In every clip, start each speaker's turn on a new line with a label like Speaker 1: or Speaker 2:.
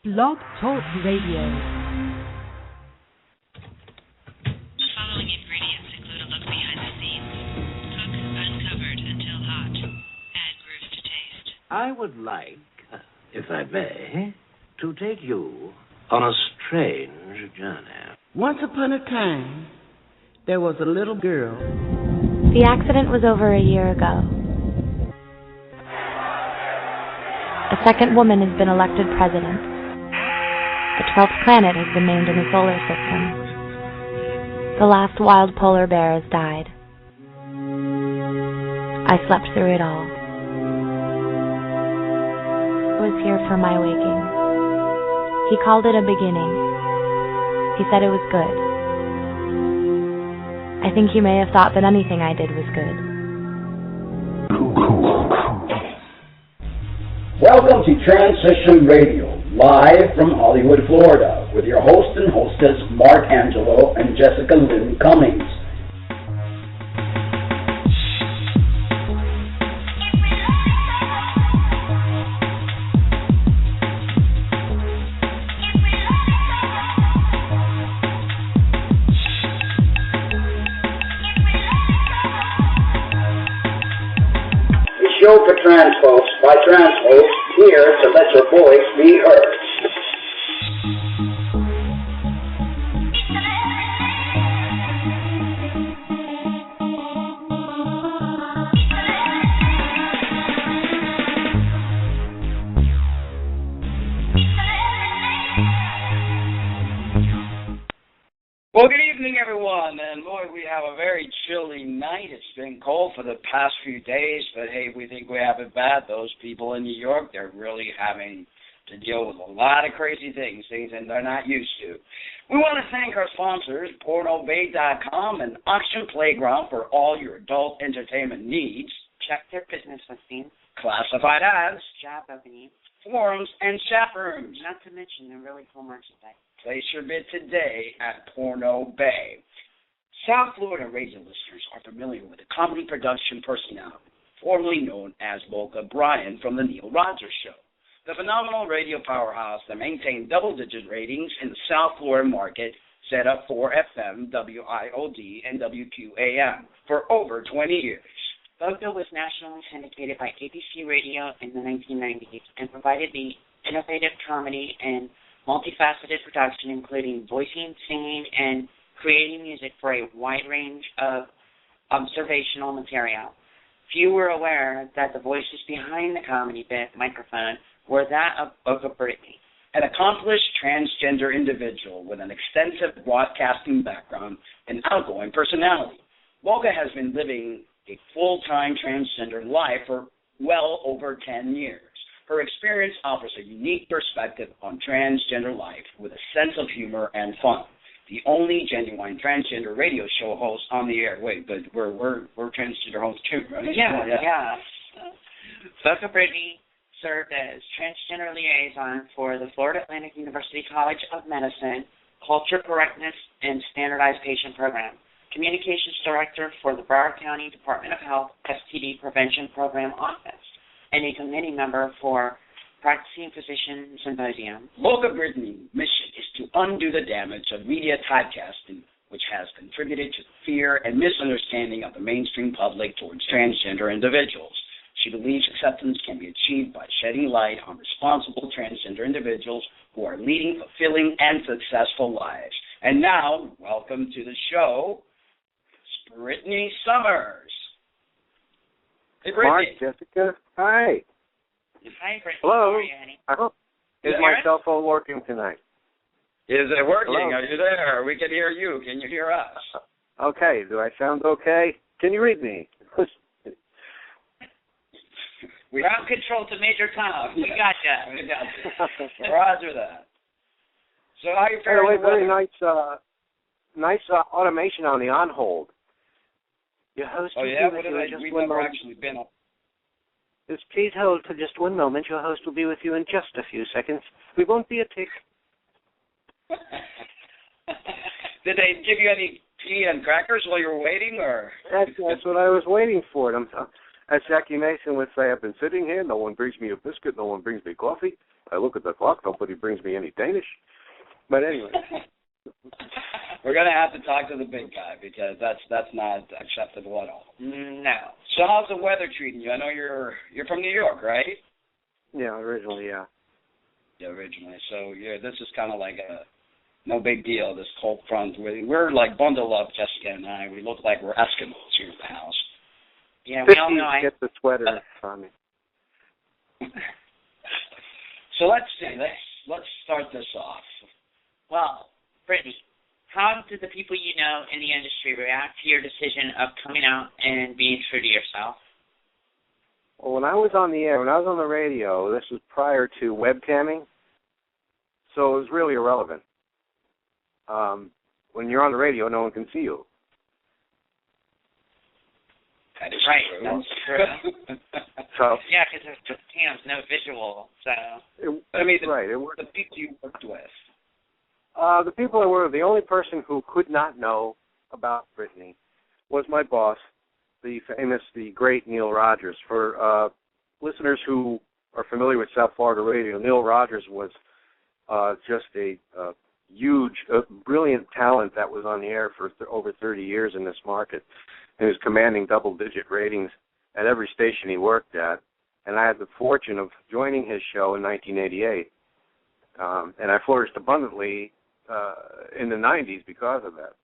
Speaker 1: Blog Talk Radio.
Speaker 2: Following ingredients include a look behind the scenes. Cook uncovered until hot. Add grooves to taste.
Speaker 3: I would like, if I may, to take you on a strange journey.
Speaker 4: Once upon a time, there was a little girl.
Speaker 5: The accident was over a year ago. A second woman has been elected president. The 12th planet has been named in the solar system. The last wild polar bear has died. I slept through it all. I was here for my waking. He called it a beginning. He said it was good. I think he may have thought that anything I did was good.
Speaker 6: Welcome to Transition Radio, live from Hollywood, Florida, with your host and hostess, Mark Angelo and Jessica Lynn Cummings. Show for trans folks by trans folks, here to let your voice be heard.
Speaker 7: Well, good evening, everyone, and boy, we have a very chilly night. It's been cold for the past few days, but hey, we think we have it bad. Those people in New York, they're really having to deal with a lot of crazy things that they're not used to. We want to thank our sponsors, PornoBay.com, an auction playground for all your adult entertainment needs.
Speaker 8: Check their business listings,
Speaker 7: classified ads,
Speaker 8: job openings,
Speaker 7: forums, and chat rooms.
Speaker 8: not to mention the really cool merchandise.
Speaker 7: Place your bid today at Porno Bay. South Florida radio listeners are familiar with the comedy production personality, formerly known as Volca Bryan from The Neil Rogers Show, the phenomenal radio powerhouse that maintained double-digit ratings in the South Florida market, set up for FM, WIOD, and WQAM for over 20 years.
Speaker 8: Volca was nationally syndicated by ABC Radio in the 1990s and provided the innovative comedy and multifaceted production, including voicing, singing, and creating music for a wide range of observational material. Few were aware that the voices behind the comedy bit microphone were that of Britney.
Speaker 7: An accomplished transgender individual with an extensive broadcasting background and outgoing personality, Volca has been living a full-time transgender life for well over 10 years. Her experience offers a unique perspective on transgender life with a sense of humor and fun. The only genuine transgender radio show host on the air. Wait, but we're transgender hosts too, right?
Speaker 8: Yeah. Volca Britney served as transgender liaison for the Florida Atlantic University College of Medicine Culture Correctness and Standardized Patient Program, Communications Director for the Broward County Department of Health STD Prevention Program Office, and a committee member for Practicing Physician Symposium.
Speaker 7: Volca Britney's mission is to undo the damage of media typecasting, which has contributed to the fear and misunderstanding of the mainstream public towards transgender individuals. She believes acceptance can be achieved by shedding light on responsible transgender individuals who are leading fulfilling and successful lives. And now, welcome to the show, Britney Somers. Hey, Britney.
Speaker 9: Mark, Jessica, hi.
Speaker 8: Hi, Britney.
Speaker 9: Hello.
Speaker 8: How are you, honey?
Speaker 9: I hope. Is my cell phone working tonight?
Speaker 7: Is it working?
Speaker 9: Hello?
Speaker 7: Are you there? We can hear you. Can you hear us?
Speaker 9: Okay. Do I sound okay? Can you read me?
Speaker 7: We have control to Major Tom. We got that. We got that. Roger that. So how are you faring?
Speaker 9: By the way, very nice automation on the on-hold. Your host
Speaker 7: Oh, yeah? What did I, we've never actually been up.
Speaker 9: Just please hold for just one moment. Your host will be with you in just a few seconds. We won't be a tick.
Speaker 7: Did they give you any tea and crackers while you were waiting, or?
Speaker 9: That's what I was waiting for. As Jackie Mason would say, I've been sitting here. No one brings me a biscuit. No one brings me coffee. I look at the clock. Nobody brings me any Danish. But anyway.
Speaker 7: We're going to have to talk to the big guy because that's not acceptable at all. No. So how's the weather treating you? I know you're from New York, right?
Speaker 9: Yeah, originally, yeah.
Speaker 7: Yeah, originally. So this is kind of like no big deal, this cold front. We're like bundled up, Jessica and I. We look like we're Eskimos here at the house.
Speaker 8: Yeah, we all know.
Speaker 9: Get the sweater on me.
Speaker 7: So let's see. Let's start this off.
Speaker 8: Well, Brittany, how did the people you know in the industry react to your decision of coming out and being true to yourself?
Speaker 9: Well, when I was on the air, when I was on the radio, this was prior to webcamming, so it was really irrelevant. When you're on the radio, no one can see you.
Speaker 7: That is
Speaker 8: right.
Speaker 7: True.
Speaker 8: That's true.
Speaker 9: So
Speaker 8: yeah, because there's just cams, no visual. So.
Speaker 7: The people you worked with.
Speaker 9: The people I were, the only person who could not know about Britney was my boss, the great Neil Rogers. For listeners who are familiar with South Florida radio, Neil Rogers was just a huge, brilliant talent that was on the air for over 30 years in this market. He was commanding double-digit ratings at every station he worked at, and I had the fortune of joining his show in 1988, and I flourished abundantly in the 90s because of that.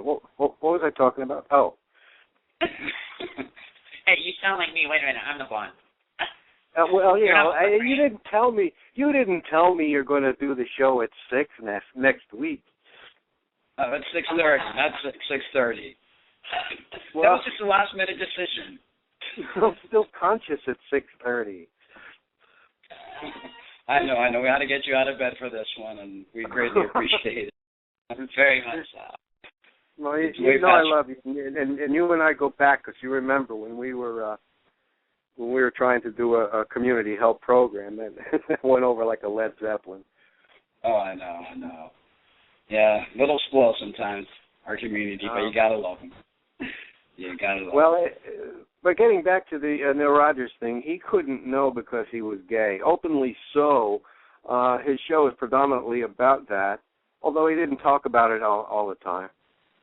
Speaker 9: What was I talking about? Oh.
Speaker 8: Hey, you sound like me. Wait a minute, I'm the blonde.
Speaker 9: Well, you didn't tell me. You didn't tell me you're going to do the show at 6 next week.
Speaker 7: It's 6:30. That's 6:30.
Speaker 9: Well,
Speaker 7: that was just a last-minute decision.
Speaker 9: I'm still conscious at 6:30.
Speaker 7: I know. We had to get you out of bed for this one, and we greatly appreciate it.
Speaker 8: Very much so.
Speaker 9: Well, you know I love you, and you and I go back because you remember when we were trying to do a community help program and it went over like a Led Zeppelin.
Speaker 7: Oh, I know. Yeah, little slow sometimes, our community, but you gotta love them. You gotta love them.
Speaker 9: Well, but getting back to the Neil Rogers thing, he couldn't know because he was gay. Openly so, his show is predominantly about that, although he didn't talk about it all the time.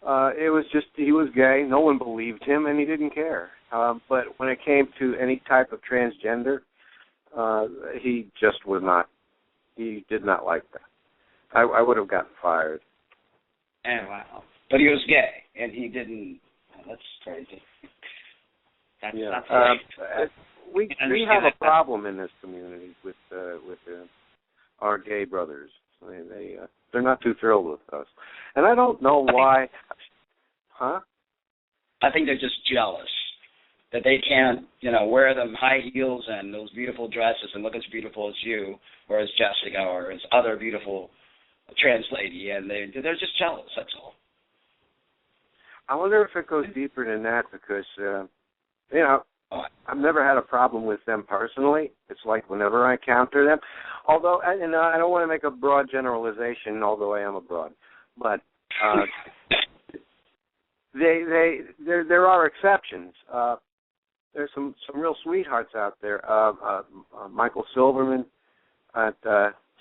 Speaker 9: It was just he was gay, no one believed him, and he didn't care. But when it came to any type of transgender, he just was not. He did not like that. I would have gotten fired.
Speaker 7: And wow. But he was gay, and he didn't. That's crazy.
Speaker 8: That's
Speaker 9: we have a problem in this community with our gay brothers. They're not too thrilled with us, and I don't know why. Huh?
Speaker 7: I think they're just jealous that they can't, wear them high heels and those beautiful dresses and look as beautiful as you, or as Jessica, or as other beautiful trans lady, and they're just jealous. That's all.
Speaker 9: I wonder if it goes deeper than that because, I've never had a problem with them personally. It's like whenever I encounter them, although, and I don't want to make a broad generalization, although I am a broad, but there are exceptions. There's some real sweethearts out there. Michael Silverman at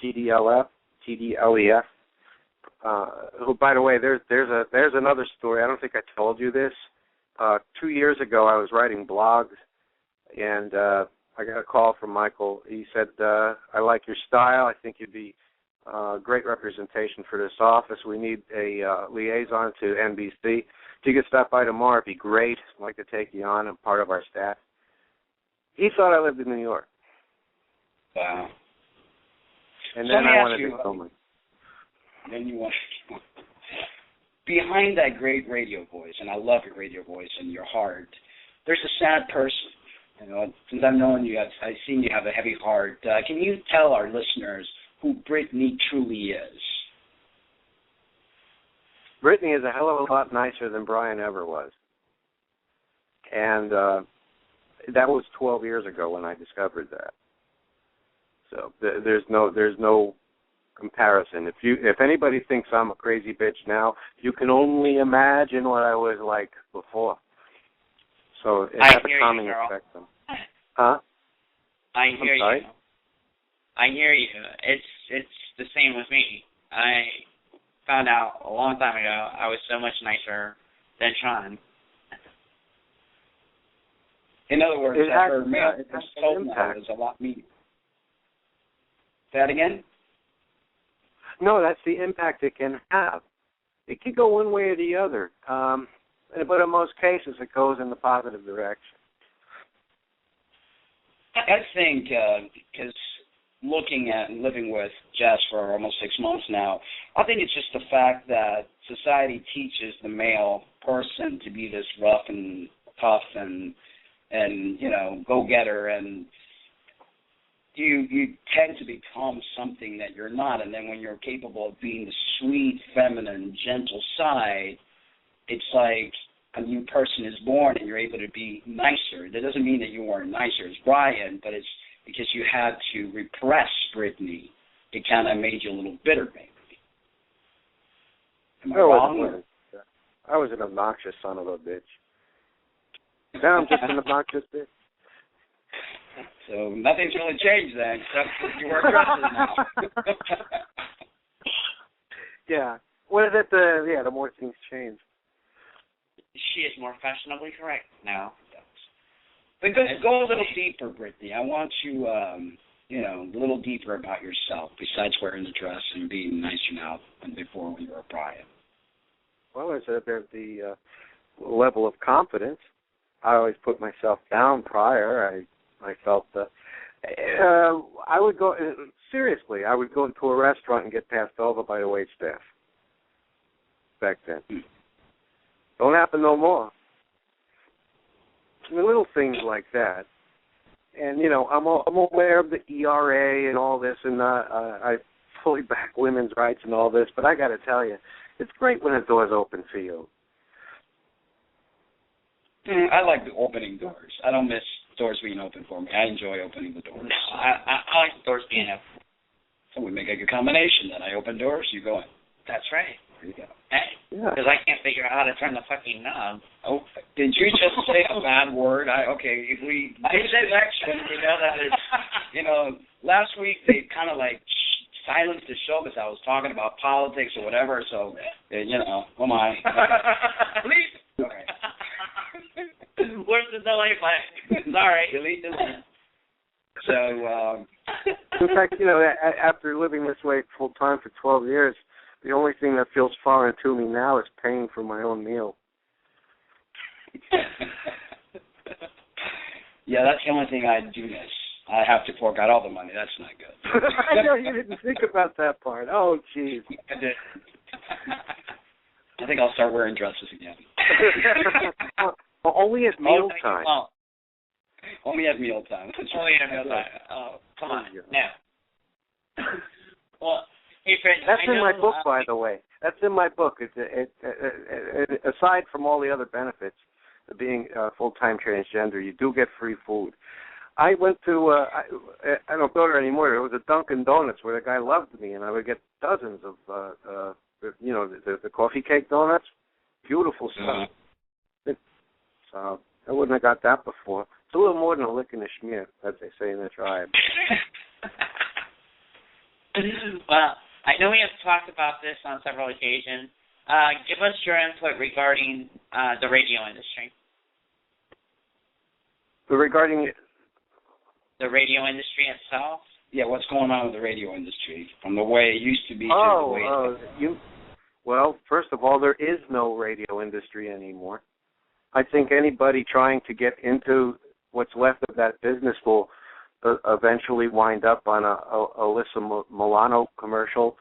Speaker 9: TDLEF, who, by the way, there's another story. I don't think I told you this. 2 years ago, I was writing blogs, and I got a call from Michael. He said, I like your style. I think you'd be great representation for this office. We need a liaison to NBC. If you could stop by tomorrow, it'd be great. I'd like to take you on and part of our staff. He thought I lived in New York.
Speaker 7: Wow.
Speaker 9: And then I wanted to film it.
Speaker 7: Then you want behind that great radio voice, and I love your radio voice and your heart, there's a sad person. Since I've known you, I've seen you have a heavy heart. Can you tell our listeners who Britney truly is?
Speaker 9: Britney is a hell of a lot nicer than Brian ever was. And that was 12 years ago when I discovered that. So there's no comparison. If anybody thinks I'm a crazy bitch now, you can only imagine what I was like before. So it has a calming effect. Huh?
Speaker 8: I hear
Speaker 9: I'm sorry?
Speaker 8: you. I hear you. It's the same with me. I found out a long time ago I was so much nicer than Sean.
Speaker 7: In other words,
Speaker 9: It has-
Speaker 7: her male
Speaker 9: it has an
Speaker 7: persona
Speaker 9: impact.
Speaker 7: is a lot meaner. Say that again?
Speaker 9: No, that's the impact it can have. It can go one way or the other, but in most cases, it goes in the positive direction.
Speaker 7: I think, because looking at and living with Jess for almost 6 months now, I think it's just the fact that society teaches the male person to be this rough and tough and go-getter, and you tend to become something that you're not. And then when you're capable of being the sweet, feminine, gentle side, it's like a new person is born and you're able to be nicer. That doesn't mean that you weren't nicer as Brian, but it's because you had to repress Britney. It kind of made you a little bitter, maybe. Am I wrong?
Speaker 9: I was an obnoxious son of a bitch. Now I'm just an obnoxious bitch.
Speaker 7: So nothing's really changed then, except that you wear dresses now.
Speaker 9: Yeah. What is it? The more things change.
Speaker 8: She is more fashionably correct now.
Speaker 7: But go a little deeper, Brittany. I want you, a little deeper about yourself, besides wearing the dress and being nicer now than before when you were a Brian.
Speaker 9: Well, I said there's the level of confidence. I always put myself down prior. I felt I would go seriously. I would go into a restaurant and get passed over by the wait staff. Back then, don't happen no more. Little things like that, and I'm aware of the ERA and all this, and I fully back women's rights and all this. But I got to tell you, it's great when the door's open for you.
Speaker 7: I like the opening doors. I don't miss doors being open for me. I enjoy opening the doors.
Speaker 8: I like the doors being open.
Speaker 7: So we make a good combination. Then I open doors, you go in.
Speaker 8: That's right.
Speaker 7: There you go.
Speaker 8: Hey, because I can't figure out how to turn the fucking knob.
Speaker 7: Oh, did you just say a bad word? If we section, that is, last week they kind of like silenced the show because I was talking about politics or whatever. So, oh my. Please. Okay.
Speaker 8: Where's the delay button? Sorry.
Speaker 7: Delete this. So,
Speaker 9: in fact, after living this way full time for 12 years, the only thing that feels foreign to me now is paying for my own meal.
Speaker 7: Yeah, that's the only thing I do miss. I have to fork out all the money. That's not good.
Speaker 9: I know you didn't think about that part. Oh, jeez.
Speaker 7: I did. I think I'll start wearing dresses again.
Speaker 9: Well, only at meal time.
Speaker 7: Only at meal time.
Speaker 8: Only at meal time. Oh, come on. Now. Well, hey, Fred,
Speaker 9: that's in my book, by the way. That's in my book. It, aside from all the other benefits of being full-time transgender, you do get free food. I went to, I don't go there anymore. There was a Dunkin' Donuts where the guy loved me, and I would get dozens of, the coffee cake donuts. Beautiful stuff. So I wouldn't have got that before. It's a little more than a lick in the schmear, as they say in the tribe.
Speaker 8: Well, I know we have talked about this on several occasions. Give us your input regarding the radio industry.
Speaker 9: Regarding
Speaker 8: the radio industry itself?
Speaker 7: Yeah, what's going on with the radio industry from the way it used to be to the way it is?
Speaker 9: Well, first of all, there is no radio industry anymore. I think anybody trying to get into what's left of that business will eventually wind up on a Alyssa Milano commercial,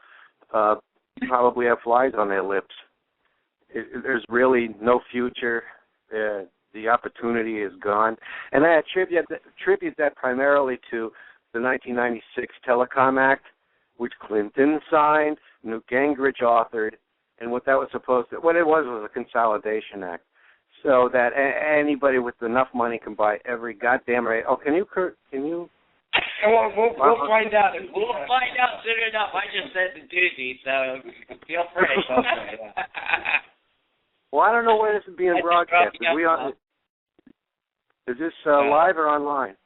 Speaker 9: probably have flies on their lips. There's really no future. The opportunity is gone. And I attribute that primarily to the 1996 Telecom Act, which Clinton signed, Newt Gingrich authored, and what it was a consolidation act, so that anybody with enough money can buy every goddamn radio. Oh, can you?
Speaker 7: We'll find out.
Speaker 8: We'll find out soon enough. I just said the doozy, so feel free.
Speaker 9: Well, I don't know where this is being broadcast. Is this live or online?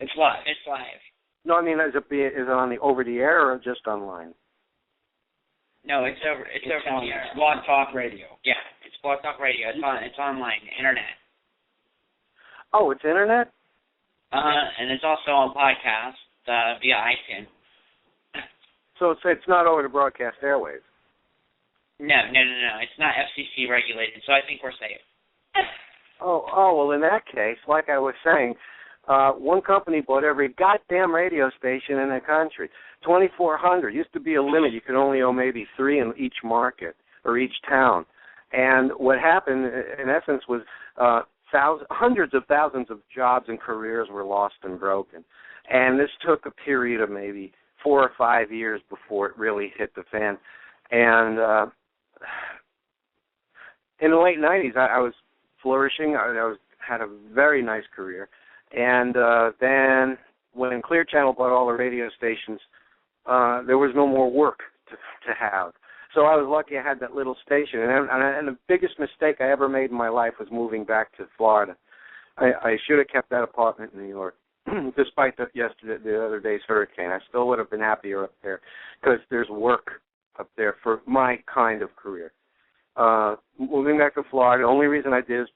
Speaker 7: It's live.
Speaker 8: It's live.
Speaker 9: No, I mean, is it on the over-the-air or just online?
Speaker 8: No, it's over
Speaker 7: on
Speaker 8: the air.
Speaker 7: Blog Talk Radio.
Speaker 8: Yeah, it's Blog Talk Radio. It's online, internet.
Speaker 9: Oh, it's internet?
Speaker 8: And it's also on podcast via iTunes.
Speaker 9: So it's not over the broadcast airwaves?
Speaker 8: No. It's not FCC regulated, so I think we're safe.
Speaker 9: Well, in that case, like I was saying, one company bought every goddamn radio station in the country. 2,400 used to be a limit. You could only own maybe 3 in each market or each town. And what happened, in essence, was hundreds of thousands of jobs and careers were lost and broken. And this took a period of maybe 4 or 5 years before it really hit the fan. And in the late 90s, I was flourishing. I had a very nice career. And then when Clear Channel bought all the radio stations, there was no more work to have. So I was lucky I had that little station. And the biggest mistake I ever made in my life was moving back to Florida. I should have kept that apartment in New York. Despite the other day's hurricane, I still would have been happier up there because there's work up there for my kind of career. Moving back to Florida, the only reason I did is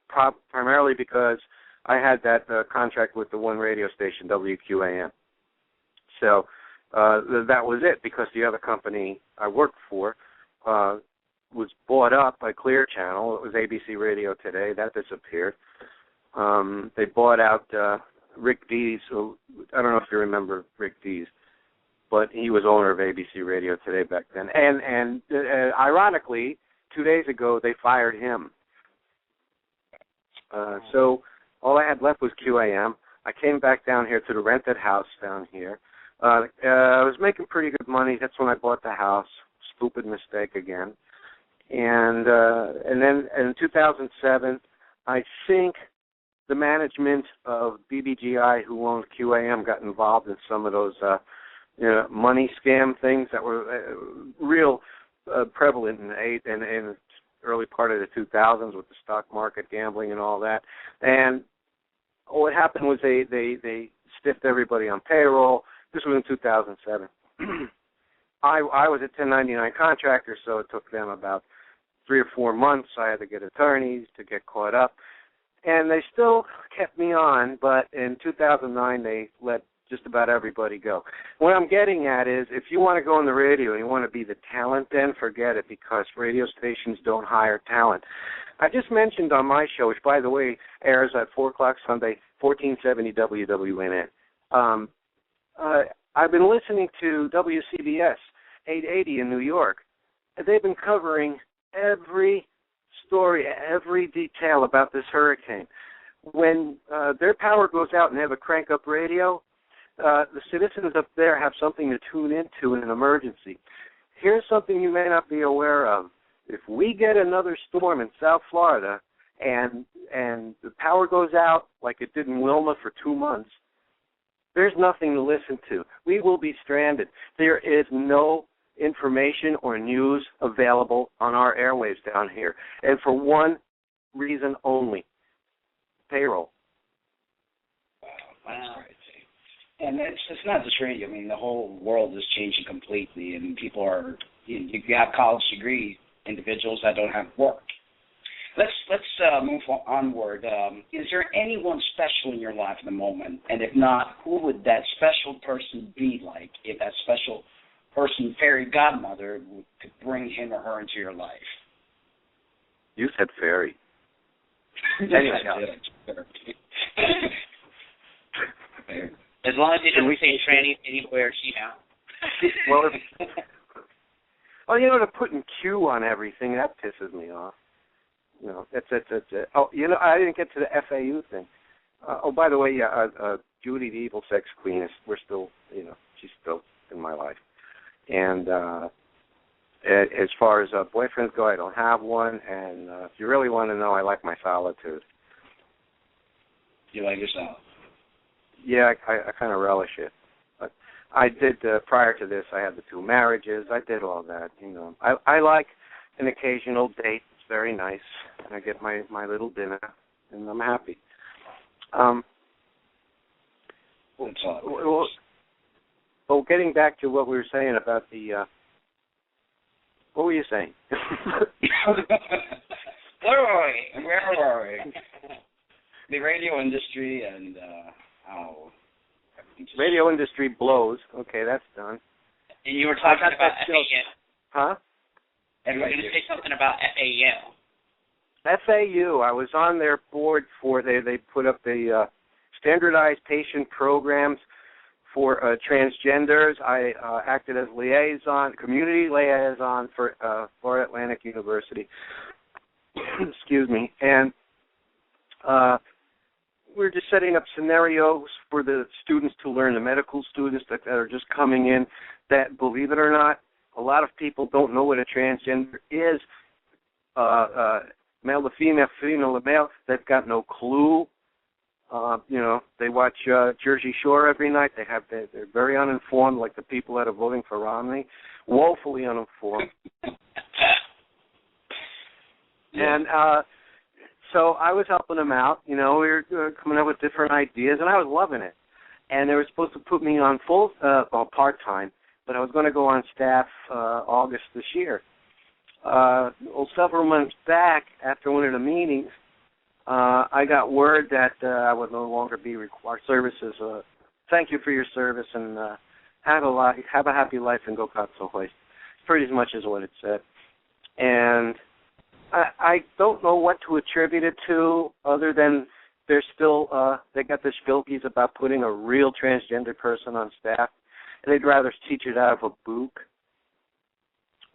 Speaker 9: primarily because I had that contract with the one radio station, WQAM. So that was it, because the other company I worked for was bought up by Clear Channel. It was ABC Radio Today. That disappeared. They bought out Rick Dees. Who, I don't know if you remember Rick Dees, but he was owner of ABC Radio Today back then. And ironically, 2 days ago, they fired him. So all I had left was QAM. I came back down here to the rented house down here. I was making pretty good money. That's when I bought the house. Stupid mistake again. And then in 2007, I think the management of BBGI, who owned QAM, got involved in some of those money scam things that were real prevalent in the early part of the 2000s with the stock market gambling and all that. And what happened was they stiffed everybody on payroll. This was in 2007. I was a 1099 contractor, so it took them about 3 or 4 months. I had to get attorneys to get caught up. And they still kept me on, but in 2009 they let just about everybody go. What I'm getting at is, if you want to go on the radio and you want to be the talent, then forget it, because radio stations don't hire talent. I just mentioned on my show, which, by the way, airs at 4 o'clock Sunday, 1470 WWNN. I've been listening to WCBS 880 in New York. They've been covering every story, every detail about this hurricane. When their power goes out and they have a crank-up radio, the citizens up there have something to tune into in an emergency. Here's something you may not be aware of. If we get another storm in South Florida and the power goes out like it did in Wilma for 2 months, there's nothing to listen to. We will be stranded. There is no information or news available on our airwaves down here, and for one reason only: payroll.
Speaker 7: Wow. And it's not just radio. I mean, the whole world is changing completely, and people are, you have college degree individuals that don't have work. Let's move onward. Is there anyone special in your life at the moment? And if not, who would that special person be like if that special person, fairy godmother, could bring him or her into your life?
Speaker 9: You said fairy.
Speaker 8: As long as you don't say tranny anywhere,
Speaker 9: Well, they're putting Q on everything. That pisses me off. That's it. Oh, I didn't get to the FAU thing. By the way, Judy, the evil sex queen, we're still, she's still in my life. And as far as boyfriends go, I don't have one. And if you really want to know, I like my solitude.
Speaker 7: You like yourself?
Speaker 9: Yeah, I kind of relish it. But I did, prior to this, I had the 2 marriages. I did all that, I like an occasional date. It's very nice. I get my little dinner, and I'm happy.
Speaker 7: That's all.
Speaker 9: Well, getting back to what we were saying about the, what were you saying?
Speaker 7: Where were we? The radio industry and,
Speaker 9: radio industry blows. Okay, that's done.
Speaker 8: And you were talking about FAU.
Speaker 9: Huh?
Speaker 8: And you were going to say something about FAU.
Speaker 9: FAU, I was on their board for, they put up the standardized patient programs for transgenders. I acted as community liaison for Florida Atlantic University. Excuse me. And we're just setting up scenarios for the students to learn, the medical students that are just coming in, that, believe it or not, a lot of people don't know what a transgender is. Male to female, female to male, they've got no clue. They watch Jersey Shore every night. They're very uninformed, like the people that are voting for Romney, woefully uninformed. And so I was helping them out. We were coming up with different ideas, and I was loving it. And they were supposed to put me on part-time, but I was going to go on staff August this year. Several months back, after one of the meetings, I got word that I would no longer be required services. Thank you for your service, and have a happy life, and go Katsohoist. Pretty much is what it said. And I don't know what to attribute it to, other than they're still they got the spilkies about putting a real transgender person on staff, and they'd rather teach it out of a book.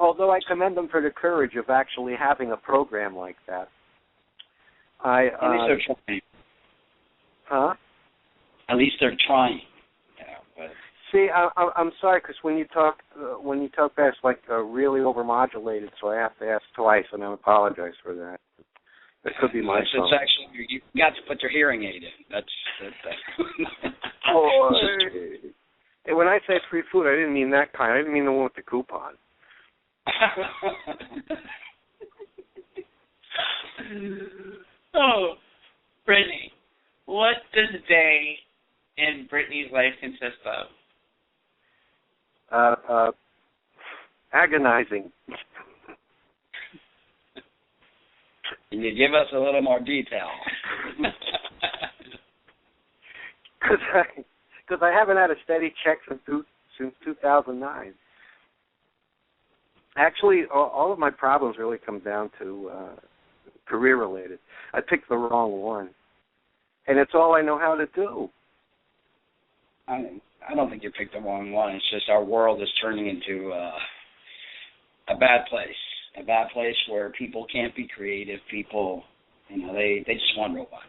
Speaker 9: Although I commend them for the courage of actually having a program like that.
Speaker 7: At least they're trying.
Speaker 9: Huh?
Speaker 7: At least they're trying. But
Speaker 9: see, I'm sorry, because when you talk fast, like really overmodulated, so I have to ask twice, and I apologize for that. It could be my fault.
Speaker 7: It's actually, you got to put your hearing aid in. That's.
Speaker 9: And when I say free food, I didn't mean that kind. I didn't mean the one with the coupon.
Speaker 8: Oh, Brittany, what does a day in Brittany's life consist of?
Speaker 9: Agonizing.
Speaker 7: Can you give us a little more detail?
Speaker 9: Because I haven't had a steady check since 2009. Actually, all of my problems really come down to career-related. I picked the wrong one, and it's all I know how to do.
Speaker 7: I don't think you picked the wrong one. It's just our world is turning into a bad place where people can't be creative. People, they just want robots.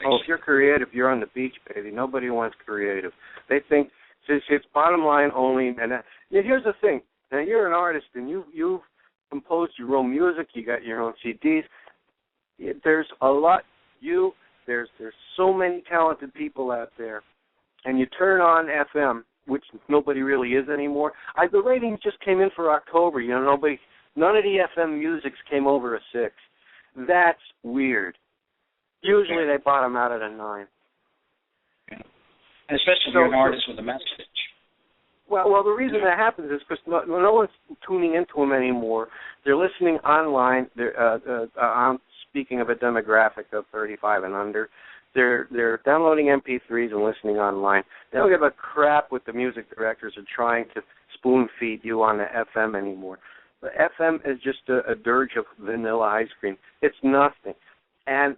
Speaker 9: Oh, if you're creative, you're on the beach, baby. Nobody wants creative. They think it's bottom line only. And here's the thing. Now, you're an artist, and you've composed your own music. You got your own CDs. There's a lot. There's so many talented people out there, and you turn on FM, which nobody really is anymore. The ratings just came in for October. None of the FM musics came over a 6. That's weird. Usually they bottom out at a 9.
Speaker 7: Yeah. Especially if you're an artist with a message.
Speaker 9: Well, the reason that happens is because no one's tuning into them anymore. They're listening online. I'm speaking of a demographic of 35 and under. They're downloading MP3s and listening online. They don't give a crap what the music directors are trying to spoon feed you on the FM anymore. The FM is just a dirge of vanilla ice cream. It's nothing. And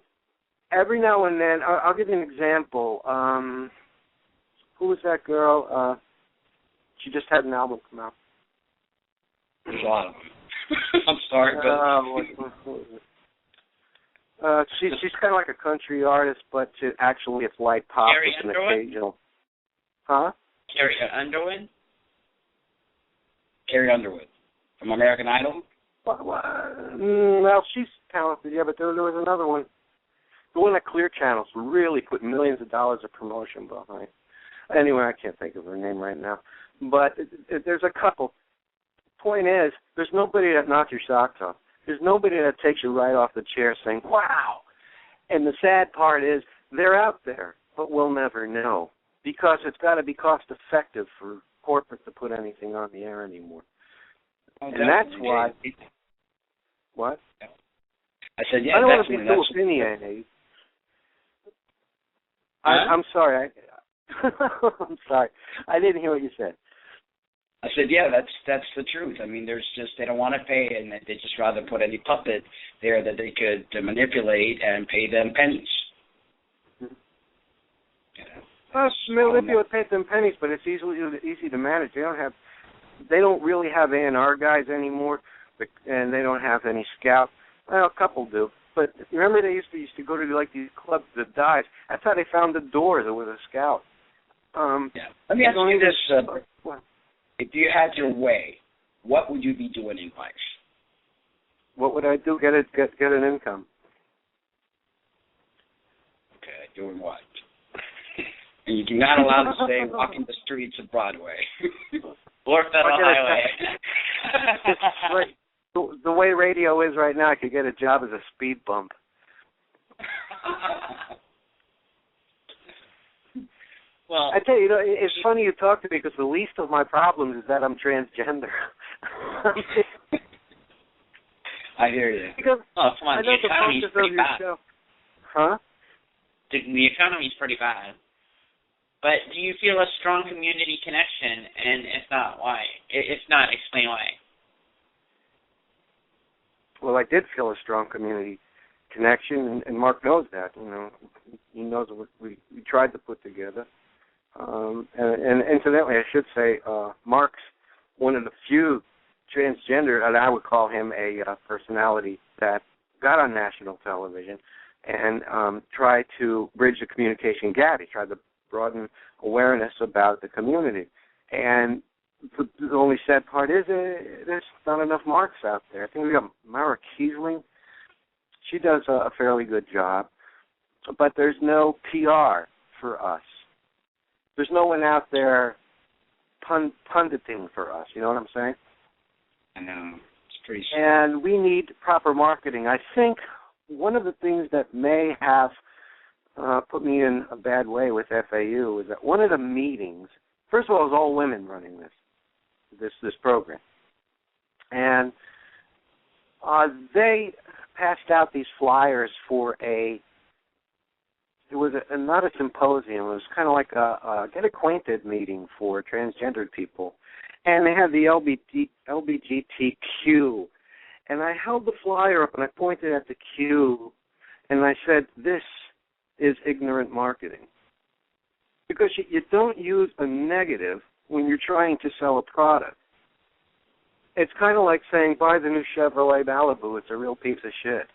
Speaker 9: every now and then, I'll give you an example. Who was that girl? She just had an album come out.
Speaker 7: There's a lot of them. I'm sorry,
Speaker 9: but she's kind of like a country artist, but actually it's light pop with an occasional. Huh?
Speaker 8: Carrie Underwood.
Speaker 7: Carrie Underwood from American Idol.
Speaker 9: Well, she's talented, yeah, but there was another one. The one that Clear Channels really put millions of dollars of promotion behind. Anyway, I can't think of her name right now. But there's a couple. Point is, there's nobody that knocks your socks off. There's nobody that takes you right off the chair saying, wow. And the sad part is, they're out there, but we'll never know. because it's got to be cost effective for corporate to put anything on the air anymore.
Speaker 7: Oh,
Speaker 9: and that's why. What?
Speaker 7: I said, yeah,
Speaker 9: I don't want to
Speaker 7: definitely.
Speaker 9: be too opinionated. I'm sorry. I'm sorry. I didn't hear what you said.
Speaker 7: I said, yeah, that's the truth. I mean, there's just, they don't want to pay, and they just rather put any puppet there that they could manipulate and pay them pennies.
Speaker 9: Well, manipulate, pay them pennies, but it's easy to manage. They don't really have A&R guys anymore, and they don't have any scouts. Well, a couple do. But remember they used to go to like these clubs, the dives. That's how they found the Doors. It was a scout.
Speaker 7: Yeah. Let me ask you this. If you had your way, what would you be doing in life?
Speaker 9: What would I do? Get an income.
Speaker 7: Okay, doing what? And you're not allowed to say walking the streets of Broadway. Or Federal Highway.
Speaker 9: The way radio is right now, I could get a job as a speed bump.
Speaker 8: Well,
Speaker 9: I tell you, it's funny you talk to me because the least of my problems is that I'm transgender.
Speaker 7: I hear you.
Speaker 9: Because
Speaker 8: come on, the economy's pretty bad.
Speaker 9: Show. Huh?
Speaker 8: The economy's pretty bad. But do you feel a strong community connection? And if not, why? If not, explain why.
Speaker 9: Well, I did feel a strong community connection, and Mark knows that. He knows what we tried to put together. And incidentally, I should say, Mark's one of the few transgender, and I would call him a personality that got on national television and tried to bridge the communication gap. He tried to broaden awareness about the community. And the only sad part is there's not enough Marks out there. I think we got Mara Kiesling. She does a fairly good job, but there's no PR for us. There's no one out there punditing for us. You know what I'm saying?
Speaker 7: I know. It's pretty sad.
Speaker 9: And we need proper marketing. I think one of the things that may have put me in a bad way with FAU is that one of the meetings, first of all, it was all women running this program. And they passed out these flyers for not a symposium, it was kind of like a get acquainted meeting for transgendered people. And they had the LGBTQ. And I held the flyer up and I pointed at the Q and I said, this is ignorant marketing. Because you don't use a negative when you're trying to sell a product. It's kind of like saying, buy the new Chevrolet Malibu. It's a real piece of shit.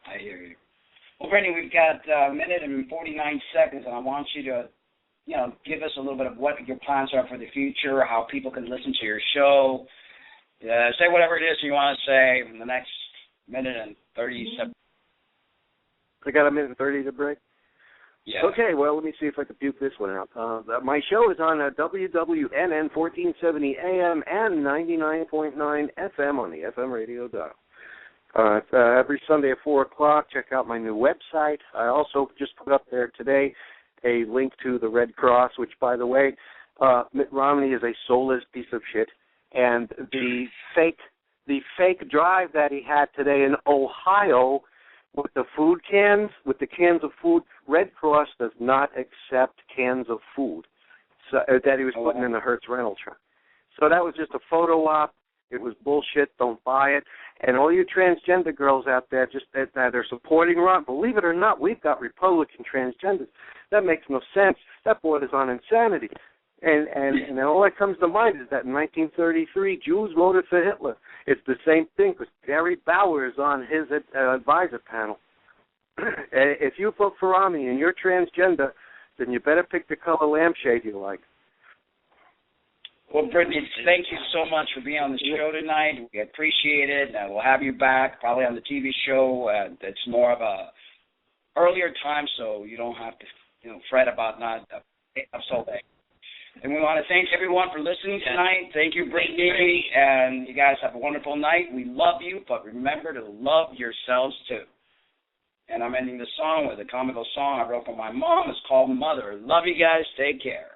Speaker 7: I hear you. Well, Brittany, we've got a minute and 49 seconds, and I want you to, give us a little bit of what your plans are for the future, how people can listen to your show. Say whatever it is you want to say in the next minute and 30 seconds.
Speaker 9: I got a minute and 30 to break?
Speaker 7: Yeah.
Speaker 9: Okay, well, let me see if I can puke this one out. My show is on WWNN 1470 AM and 99.9 FM on the FM radio dial. It's every Sunday at 4 o'clock. Check out my new website. I also just put up there today a link to the Red Cross, which, by the way, Mitt Romney is a soulless piece of shit. And the fake drive that he had today in Ohio with the food cans, with the cans of food, Red Cross does not accept cans of food that he was putting in the Hertz rental truck. So that was just a photo op. It was bullshit. Don't buy it. And all you transgender girls out there just that are supporting Ron, believe it or not, we've got Republican transgenders. That makes no sense. That borders on insanity. And all that comes to mind is that in 1933, Jews voted for Hitler. It's the same thing because Gary Bauer is on his advisor panel. If you vote for Romney and you're transgender, then you better pick the color lampshade you like.
Speaker 7: Well, Brittany, thank you so much for being on the show tonight. We appreciate it. We'll have you back probably on the TV show. It's more of a earlier time, so you don't have to fret about not up so late. And we want to thank everyone for listening tonight. Thank you, Brittany, and you guys have a wonderful night. We love you, but remember to love yourselves too. And I'm ending the song with a comical song I wrote for my mom. It's called Mother. Love you guys. Take care.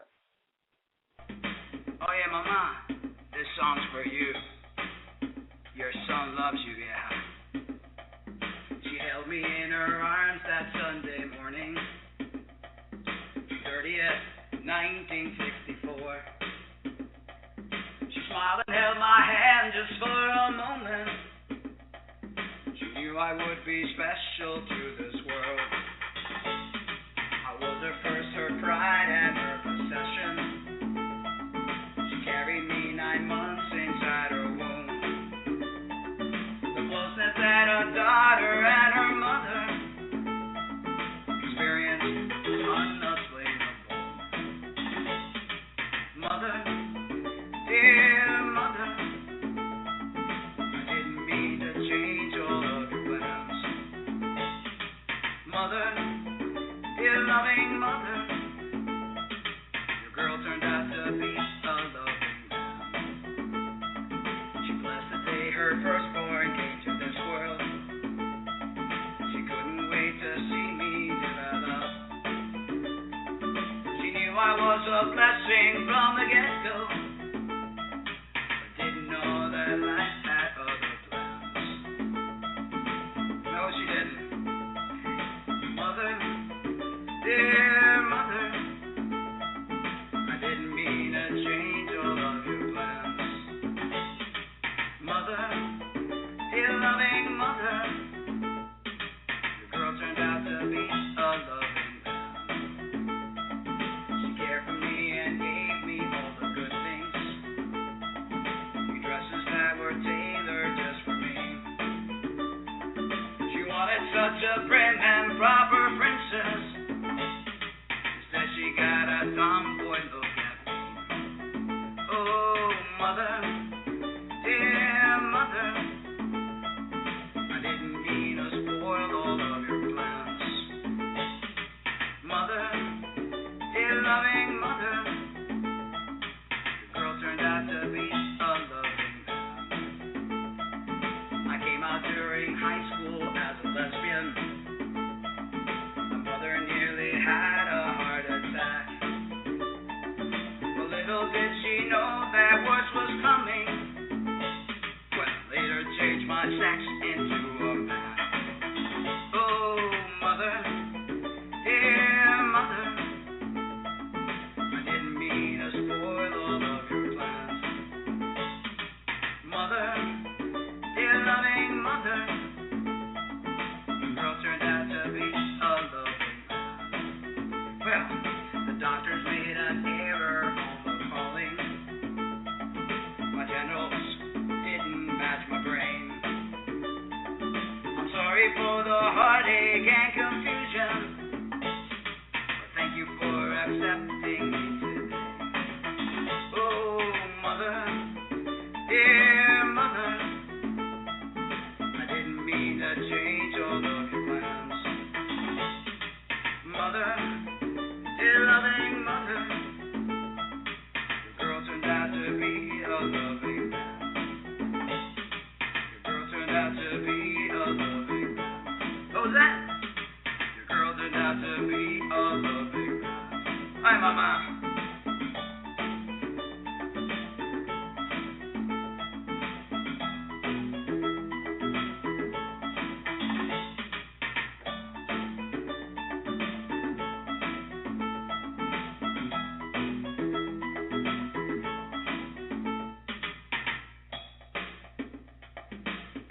Speaker 10: Oh, yeah, Mama. This song's for you. Your son loves you, yeah. She held me in her arms that Sunday morning, 30th, 1964. She smiled and held my hand just for a moment. She knew I would be special to this world. I was her first, her pride, and her possession. She carried me 9 months inside her womb. The closeness that a daughter and her mother experienced was unexplainable. Mother, dear mother, I didn't mean to change all of your plans. Mother, dear loving mother, your girl turned out to be a loving man. She blessed the day her firstborn came to this world. She couldn't wait to see me develop. She knew I was a blessing from the get-go, but didn't know that life had other plans. No, she didn't. Mother, dear mother, I didn't mean to change all of your plans. Mother, dear loving mother, your girl turned out to be a loving man. She cared for me and gave me all the good things. New dresses that were tailored just for me. She wanted such a prim and proper princess. Instead she got a tomboy look at me. Oh, mother, dear mother, I didn't mean to spoil all of your plans. Mother, dear loving mother, your girl turned out to be a loving man. I came out during high school as a lesbian. My mother nearly had a heart attack. But little did she know that worse was coming when I later changed my sex into a man. Oh, mother, dear mother, I didn't mean to spoil all of your plans. Mother, dear loving mother, your girl turned out to be a loving man. Well, the doctors made an error on the calling. My genitals didn't match my brain. I'm sorry for the heartache and confusion, but thank you for accepting me today. Oh, mother, dear mother, I didn't mean to change all of your plans. Mother, dear loving mother, your girl turned out to be a loving man. Your girl turned out to be a loving man. What was that? Your girl turned out to be a loving man. Hi, Mama.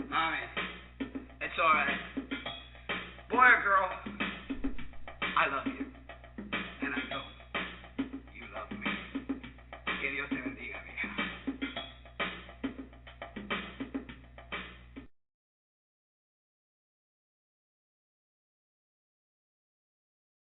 Speaker 10: Mommy, it's alright. Boy or girl, I love you.